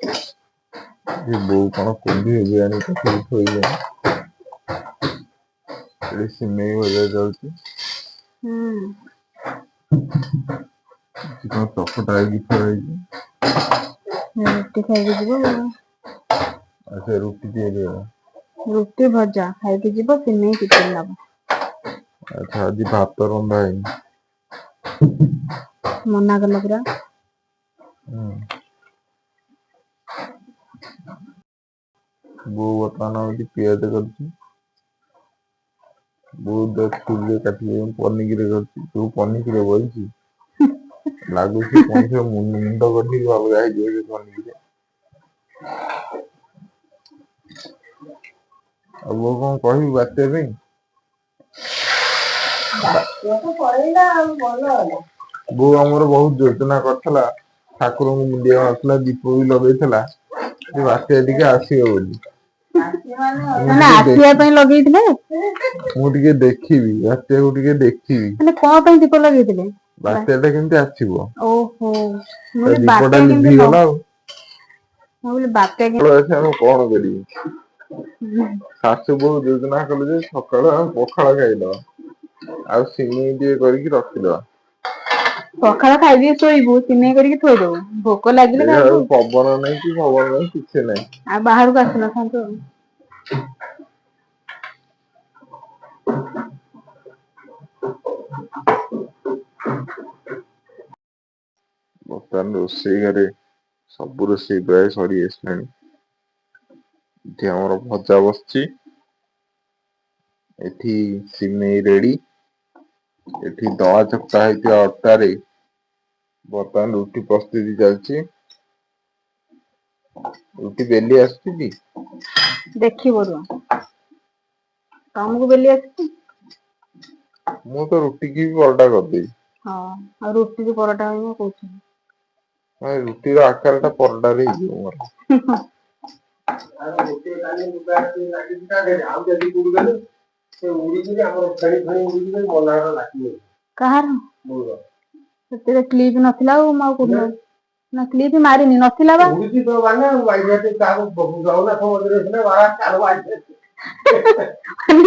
ये बोऊ कौन कोबी बिरयानी पकड़ी थोई है सिमेई भजा जाଉଛି कौन चकटा ହେଇକି ଥୁଆ ହେଇଛି रुटी खाइके जीव अच्छा रुटी दिए दियो रुटी भजा खाइके जीव सिमेई टिफिन नब अच्छा आज भात रंधा है मना कल पूरा बोऊ बर्तमान होती पियाज करती बोऊ चूल्हे काटी पनिकिरे करती तू पनिकिरे बोलची ଲାଗୁଛି ପନିକିରେ ମୁଣ୍ଡ କଟିକି ଅଲଗା ହେଇଯିବ ସେ ପନିକିରେ ଆଉ ବୋଉ କଣ କହିବୁ ବାତ୍ୟା ପାଇଁ ବୋଉ ଆମର ବହୁତ ଯୋଜନା କରିଥିଲା ଠାକୁରଙ୍କୁ ମୁଣ୍ଡିଆ ମାରୁଥିଲା ଦୀପ ବି ଲଗେଇଥିଲା ଯେ ବାତ୍ୟା ଟିକେ ଆସିବ ବୋଲି ମାନେ ଆସିବା ପାଇଁ ଲଗେଇଥିଲେ ମୁଁ ଟିକେ ଦେଖିବି ବାତ୍ୟାକୁ ଟିକେ ଦେଖିବି ମାନେ କଣ ପାଇଁ ଦୀପ ଲଗେଇଥିଲେ ବାତ୍ୟାଟା କେମିତି ଆସିବ ଓହୋ ଦୀପଟା ଲିଭିଗଲା ଆଉ ବାତ୍ୟା ଆମେ କଣ କରିବୁ ଶାଶୁ ବୋଉ ଯୋଜନା କଲେ ଯେ ସକାଳୁ ଆମେ ପଖାଳ ଖାଇଦବା ଆଉ ସିମେଇ ଟିକେ କରିକି ରଖିଦବା ପଖାଳ ଖାଇଦେଇ ଶୋଇବୁ ସିମେଇ କରିକି ଥୋଇଦବୁ ଭୋକ ଲାଗିଲେ ଖାଇବୁ ପବନ ନାହିଁ କି ପବନ ନାହିଁ କିଛି ନାହିଁ ଆଉ ବାହାରକୁ ଆସିନଥାନ୍ତୁ ବର୍ତ୍ତମାନ ରୋଷେଇ ଘରେ ସବୁ ରୋଷେଇ ପ୍ରାୟ ସରି ଆସିଲାଣି ଏଠି ଆମର ଭଜା ବସିଛି ଏଠି ସିମେଇ ରେଡି ଏଠି ଦଳା ଚକଟା ହେଇଥିବା ଅଟାରେ ବର୍ତ୍ତମାନ ରୁଟି ପ୍ରସ୍ତୁତି ଚାଲିଛି ରୁଟି ବେଲି ଆସୁଛି ଦେଖିବ ତମକୁ ବେଲି ଆସୁଛି ମୁଁ ତ ରୁଟି କି ବି ପରଟା କରିଦେବି ହଁ ଆଉ ରୁଟି କି ପରଟା ମୁଁ କହୁଛି ରୁଟିର ଆକାର ଟା ପରଟାରେ ହେଇଯିବ ମୋର କାହାର ସେଥିରେ କ୍ଲିପ ନଥିଲା ଆଉ ମୁଁ ଆଉ କୋଉଠି ନା କ୍ଲିପ ମାରିନି ନଥିଲା ବା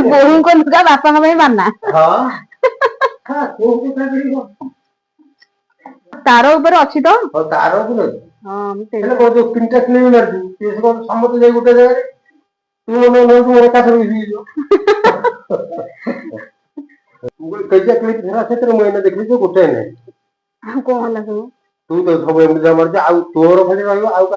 ବୋଉଙ୍କ ଲୁଗା ବାପାଙ୍କ ପାଇଁ ମାନା ତାର ଉପରେ ଅଛି ତ ତାର ଉପରେ ତିନିଟା କ୍ଲିପ ମାରିଛି ସମସ୍ତେ ଯାଇ ଗୋଟେ ଜାଗାରେ ସେଥିରେ ମୁଁ ଏଇନା ଦେଖିଲି ଯେ ଗୋଟେ ନାହିଁ କଣ ହେଲା ସବୁ ତୁ ତ ସବୁ ଏମିତି ମାରୁଛୁ ଆଉ ତୋର ଖାଲି ରହିବ ଆଉ